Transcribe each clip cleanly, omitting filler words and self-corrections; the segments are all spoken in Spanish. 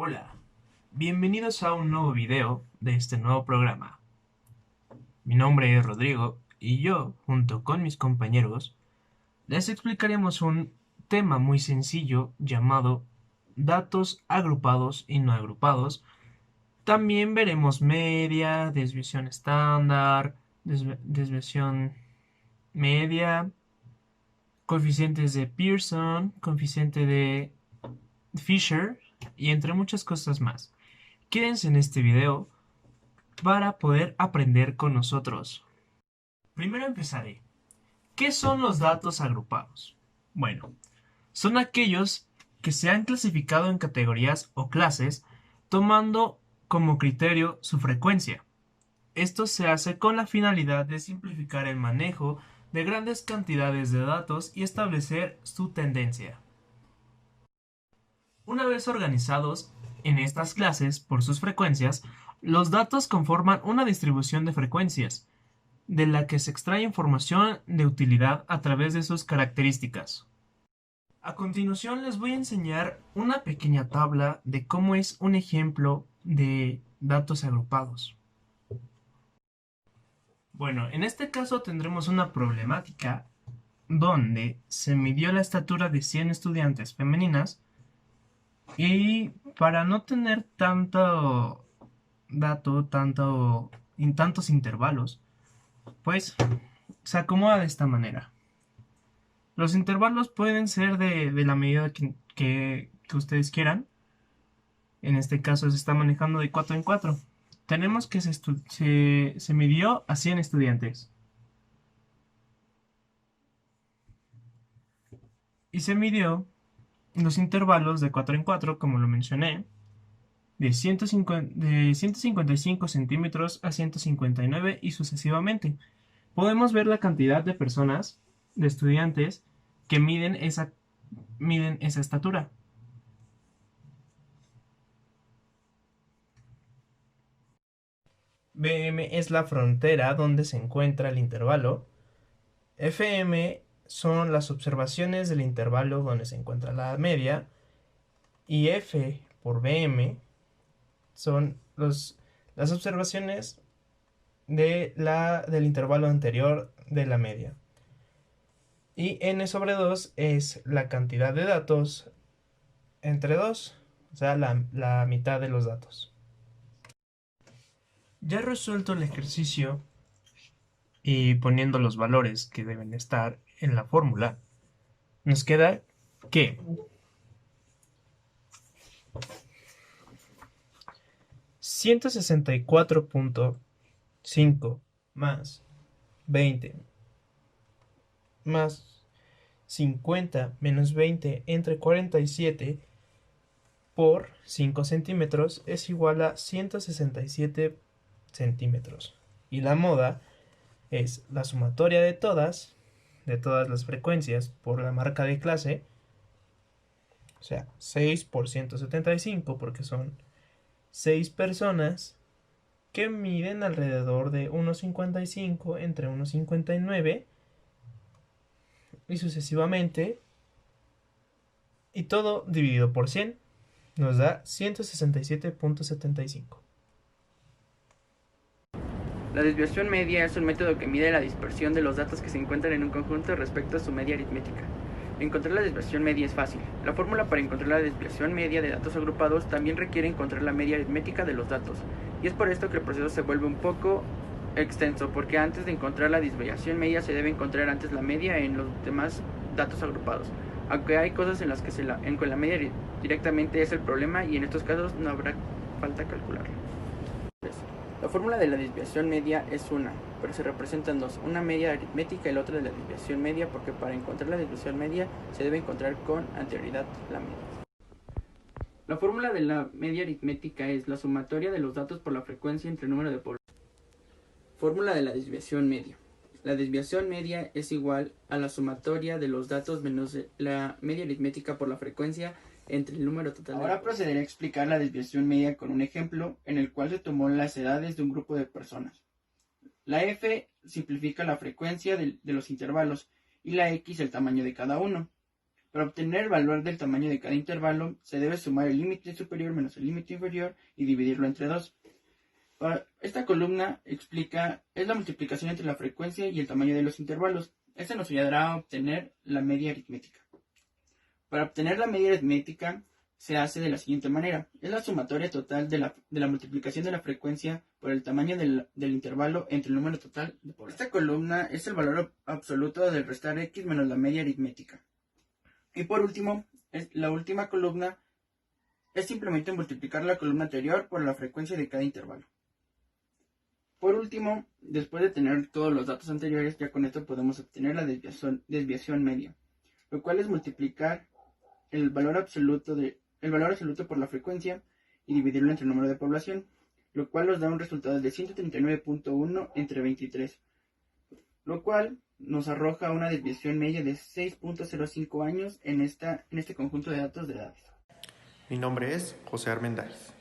Hola, bienvenidos a un nuevo video de este nuevo programa. Mi nombre es Rodrigo y yo, junto con mis compañeros, les explicaremos un tema muy sencillo llamado datos agrupados y no agrupados. También veremos media, desviación estándar, desviación media, coeficientes de Pearson, coeficiente de Fisher y entre muchas cosas más. Quédense en este video para poder aprender con nosotros. Primero empezaré. ¿Qué son los datos agrupados? Bueno, son aquellos que se han clasificado en categorías o clases tomando como criterio su frecuencia. Esto se hace con la finalidad de simplificar el manejo de grandes cantidades de datos y establecer su tendencia. Una vez organizados en estas clases por sus frecuencias, los datos conforman una distribución de frecuencias, de la que se extrae información de utilidad a través de sus características. A continuación les voy a enseñar una pequeña tabla de cómo es un ejemplo de datos agrupados. Bueno, en este caso tendremos una problemática donde se midió la estatura de 100 estudiantes femeninas y para no tener tanto dato, tantos intervalos, pues se acomoda de esta manera. Los intervalos pueden ser de la medida que ustedes quieran. En este caso se está manejando de 4 en 4. Tenemos que se midió a 100 estudiantes. Y se midió los intervalos de 4 en 4, como lo mencioné, de 155 centímetros a 159 y sucesivamente. Podemos ver la cantidad de personas, de estudiantes, que miden esa estatura. BM es la frontera donde se encuentra el intervalo. FM son las observaciones del intervalo donde se encuentra la media. Y F por BM son las observaciones del intervalo anterior de la media. Y N sobre 2 es la cantidad de datos entre 2, o sea, la mitad de los datos. Ya resuelto el ejercicio y poniendo los valores que deben estar en la fórmula, nos queda que 164.5 más 20 más 50 menos 20 entre 47 por 5 centímetros es igual a 167 centímetros. Y la moda es la sumatoria de todas las frecuencias por la marca de clase, o sea, 6 por 175, porque son 6 personas que miden alrededor de 1,55 entre 1,59 y sucesivamente, y todo dividido por 100 nos da 167.75. La desviación media es un método que mide la dispersión de los datos que se encuentran en un conjunto respecto a su media aritmética. Encontrar la desviación media es fácil. La fórmula para encontrar la desviación media de datos agrupados también requiere encontrar la media aritmética de los datos. Y es por esto que el proceso se vuelve un poco extenso, porque antes de encontrar la desviación media se debe encontrar antes la media en los demás datos agrupados. Aunque hay cosas en las que con la media directamente es el problema, y en estos casos no habrá falta calcularla. La fórmula de la desviación media es una, pero se representan dos, una media aritmética y la otra de la desviación media, porque para encontrar la desviación media se debe encontrar con anterioridad la media. La fórmula de la media aritmética es la sumatoria de los datos por la frecuencia entre el número de población. Fórmula de la desviación media. La desviación media es igual a la sumatoria de los datos menos la media aritmética por la frecuencia entre el número total. Ahora procederé a explicar la desviación media con un ejemplo en el cual se tomó las edades de un grupo de personas. La F simplifica la frecuencia de los intervalos y la X el tamaño de cada uno. Para obtener el valor del tamaño de cada intervalo, se debe sumar el límite superior menos el límite inferior y dividirlo entre 2. Esta columna es la multiplicación entre la frecuencia y el tamaño de los intervalos. Esta nos ayudará a obtener la media aritmética. Para obtener la media aritmética se hace de la siguiente manera. Es la sumatoria total de la multiplicación de la frecuencia por el tamaño del intervalo entre el número total de población. Esta columna es el valor absoluto del restar x menos la media aritmética. Y por último, la última columna es simplemente multiplicar la columna anterior por la frecuencia de cada intervalo. Por último, después de tener todos los datos anteriores, ya con esto podemos obtener la desviación media, lo cual es multiplicar el valor absoluto por la frecuencia y dividirlo entre el número de población, lo cual nos da un resultado de 139.1 entre 23, lo cual nos arroja una desviación media de 6.05 años en este conjunto de datos de edades. Mi nombre es José Armendáriz.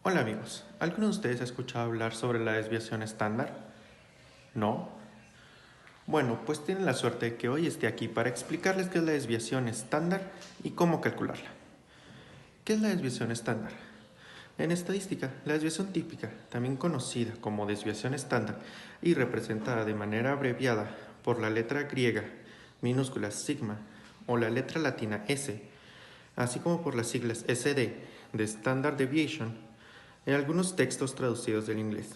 Hola amigos, ¿alguno de ustedes ha escuchado hablar sobre la desviación estándar? ¿No? Bueno, pues tienen la suerte de que hoy esté aquí para explicarles qué es la desviación estándar y cómo calcularla. ¿Qué es la desviación estándar? En estadística, la desviación típica, también conocida como desviación estándar y representada de manera abreviada por la letra griega minúscula sigma o la letra latina S, así como por las siglas SD de Standard Deviation, en algunos textos traducidos del inglés.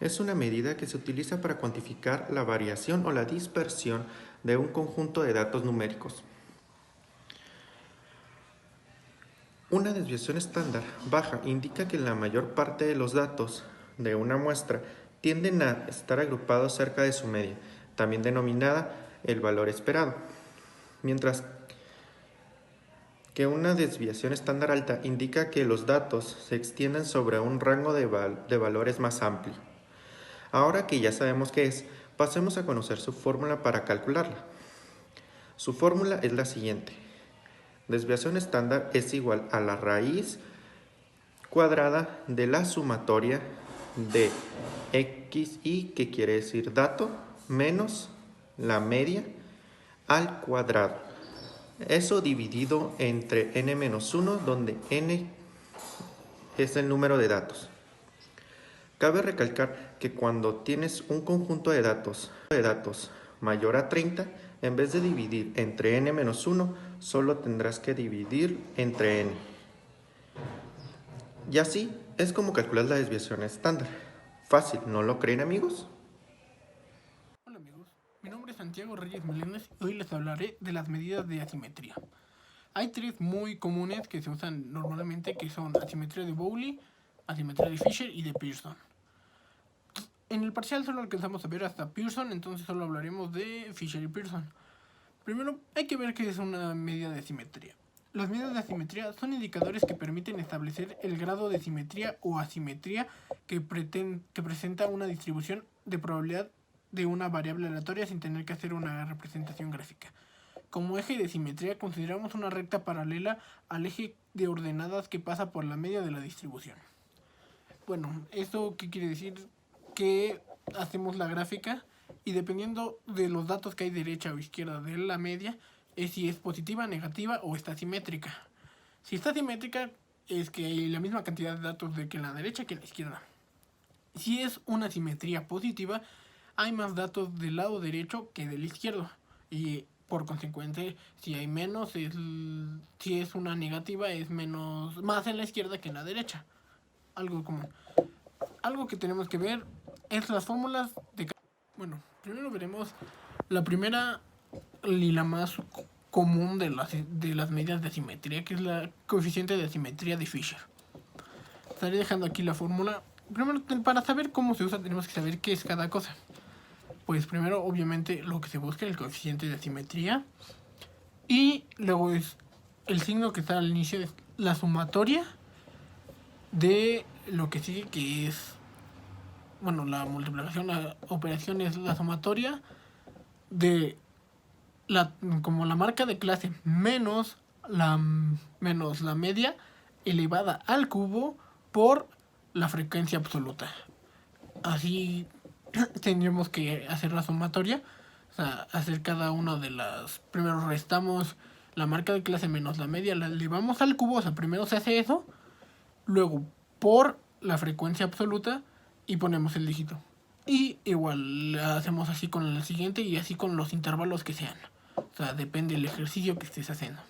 Es una medida que se utiliza para cuantificar la variación o la dispersión de un conjunto de datos numéricos. Una desviación estándar baja indica que la mayor parte de los datos de una muestra tienden a estar agrupados cerca de su media, también denominada el valor esperado, mientras que una desviación estándar alta indica que los datos se extienden sobre un rango de valores más amplio. Ahora que ya sabemos qué es, pasemos a conocer su fórmula para calcularla. Su fórmula es la siguiente. Desviación estándar es igual a la raíz cuadrada de la sumatoria de xi, que quiere decir dato, menos la media al cuadrado. Eso dividido entre n-1, donde n es el número de datos. Cabe recalcar que cuando tienes un conjunto de datos mayor a 30, en vez de dividir entre n-1, solo tendrás que dividir entre n. Y así es como calculas la desviación estándar. Fácil, ¿no lo creen, amigos? Hola amigos, mi nombre es Santiago Reyes Meléndez y hoy les hablaré de las medidas de asimetría. Hay tres muy comunes que se usan normalmente, que son asimetría de Bowley, asimetría de Fisher y de Pearson. En el parcial solo alcanzamos a ver hasta Pearson, entonces solo hablaremos de Fisher y Pearson. Primero hay que ver qué es una medida de asimetría. Las medidas de asimetría son indicadores que permiten establecer el grado de simetría o asimetría que presenta una distribución de probabilidad de una variable aleatoria sin tener que hacer una representación gráfica. Como eje de simetría consideramos una recta paralela al eje de ordenadas que pasa por la media de la distribución. Bueno, ¿esto qué quiere decir? Que hacemos la gráfica y dependiendo de los datos que hay derecha o izquierda de la media, es si es positiva, negativa o está simétrica. Si está simétrica, es que hay la misma cantidad de datos de que en la derecha que en la izquierda. Si es una simetría positiva, hay más datos del lado derecho que del izquierdo. Y por consecuente, si hay menos, si es una negativa, es más en la izquierda que en la derecha. Algo común. Algo que tenemos que ver es las fórmulas de... Bueno, primero veremos la primera y la más común de las medidas de asimetría, que es la coeficiente de asimetría de Fisher. Estaré dejando aquí la fórmula. Primero, para saber cómo se usa, tenemos que saber qué es cada cosa. Pues primero, obviamente, lo que se busca es el coeficiente de asimetría. Y luego es el signo que está al inicio, es la sumatoria de lo que sigue, que es... Bueno, la multiplicación, la operación es la sumatoria de como la marca de clase menos la media elevada al cubo por la frecuencia absoluta. Así tendríamos que hacer la sumatoria O sea, hacer cada una de las... Primero restamos la marca de clase menos la media, la elevamos al cubo. O sea, primero se hace eso, luego por la frecuencia absoluta y ponemos el dígito. Y igual hacemos así con el siguiente y así con los intervalos que sean. O sea, depende del ejercicio que estés haciendo.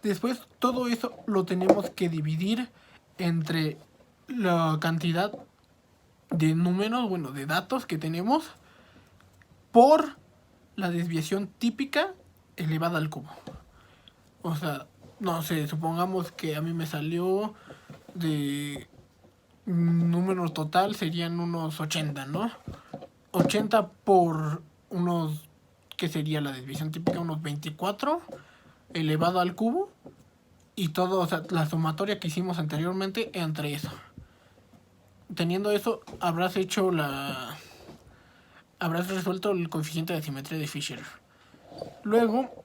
Después todo eso lo tenemos que dividir entre la cantidad de números, bueno, de datos que tenemos por la desviación típica elevada al cubo. O sea, no sé, supongamos que a mí me salió de número total serían unos 80, ¿no? 80 por unos, ¿qué sería la desviación típica? Unos 24 elevado al cubo. Y todo, o sea, la sumatoria que hicimos anteriormente entre eso. Teniendo eso, habrás resuelto el coeficiente de asimetría de Fisher. Luego,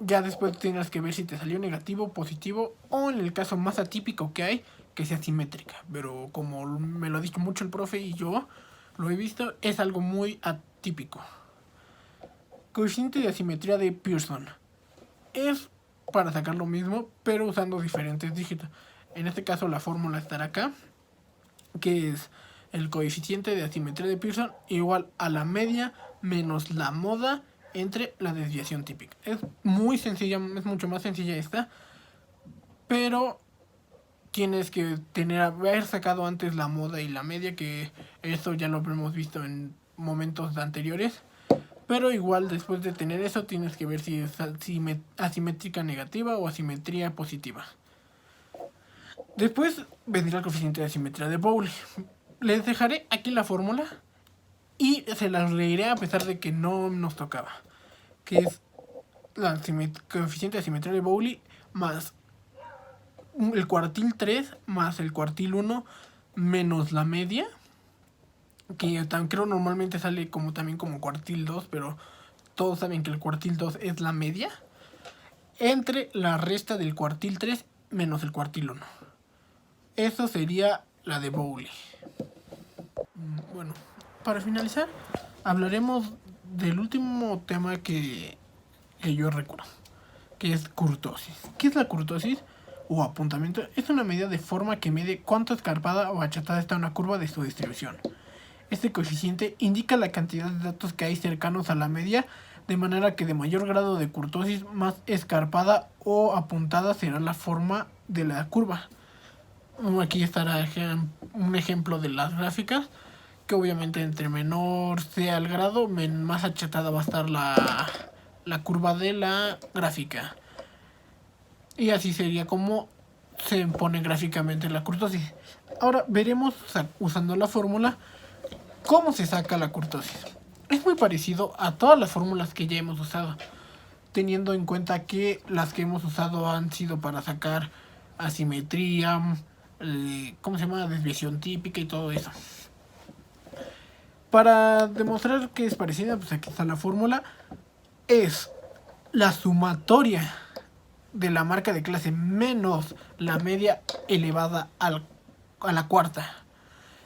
ya después tendrás que ver si te salió negativo, positivo o en el caso más atípico que hay, que sea simétrica. Pero como me lo ha dicho mucho el profe y yo lo he visto, es algo muy atípico. Coeficiente de asimetría de Pearson. Es para sacar lo mismo, pero usando diferentes dígitos. En este caso la fórmula estará acá, que es el coeficiente de asimetría de Pearson igual a la media menos la moda entre la desviación típica. Es muy sencilla, es mucho más sencilla esta, pero tienes que haber sacado antes la moda y la media, que esto ya lo hemos visto en momentos anteriores. Pero igual después de tener eso tienes que ver si es asimétrica negativa o asimetría positiva. Después vendrá el coeficiente de asimetría de Bowley. Les dejaré aquí la fórmula y se las leeré a pesar de que no nos tocaba. Que es la coeficiente de asimetría de Bowley más el cuartil 3 más el cuartil 1 menos la media, que creo normalmente sale también como cuartil 2, pero todos saben que el cuartil 2 es la media, entre la resta del cuartil 3 menos el cuartil 1. Eso sería la de Bowley. Bueno, para finalizar, hablaremos del último tema que yo recuerdo, que es kurtosis. ¿Qué es la kurtosis o apuntamiento? Es una medida de forma que mide cuánto escarpada o achatada está una curva de su distribución. Este coeficiente indica la cantidad de datos que hay cercanos a la media, de manera que de mayor grado de kurtosis, más escarpada o apuntada será la forma de la curva. Aquí estará un ejemplo de las gráficas, que obviamente entre menor sea el grado, más achatada va a estar la curva de la gráfica. Y así sería como se pone gráficamente la kurtosis. Ahora veremos, usando la fórmula, ¿cómo se saca la kurtosis? Es muy parecido a todas las fórmulas que ya hemos usado, teniendo en cuenta que las que hemos usado han sido para sacar asimetría, desviación típica y todo eso. Para demostrar que es parecida, pues aquí está la fórmula. Es la sumatoria de la marca de clase menos la media elevada a la cuarta.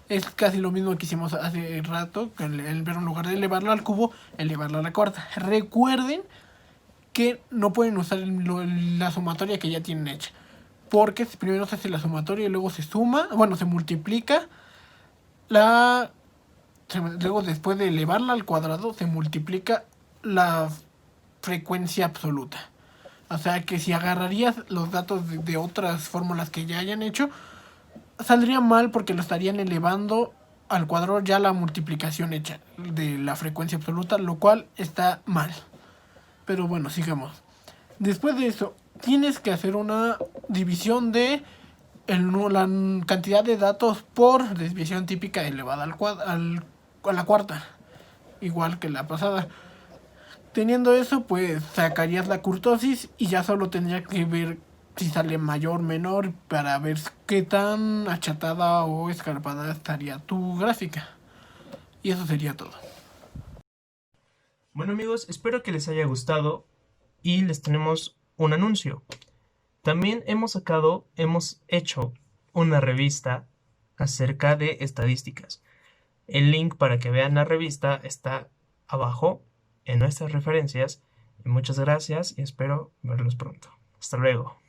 Es casi lo mismo que hicimos hace rato, que en lugar de elevarlo al cubo, elevarlo a la cuarta. Recuerden que no pueden usar la sumatoria que ya tienen hecha, porque primero se hace la sumatoria y luego se suma, se multiplica. Luego, después de elevarla al cuadrado, se multiplica la frecuencia absoluta. O sea que si agarrarías los datos de otras fórmulas que ya hayan hecho, saldría mal, porque lo estarían elevando al cuadrado ya la multiplicación hecha de la frecuencia absoluta, lo cual está mal. Pero bueno, sigamos. Después de eso, tienes que hacer una división de la cantidad de datos por desviación típica elevada a la cuarta, igual que la pasada. Teniendo eso, pues sacarías la kurtosis y ya solo tendría que ver si sale mayor o menor para ver qué tan achatada o escarpada estaría tu gráfica. Y eso sería todo. Bueno amigos, espero que les haya gustado y les tenemos un anuncio. También hemos hecho una revista acerca de estadísticas. El link para que vean la revista está abajo en nuestras referencias. Y muchas gracias y espero verlos pronto. Hasta luego.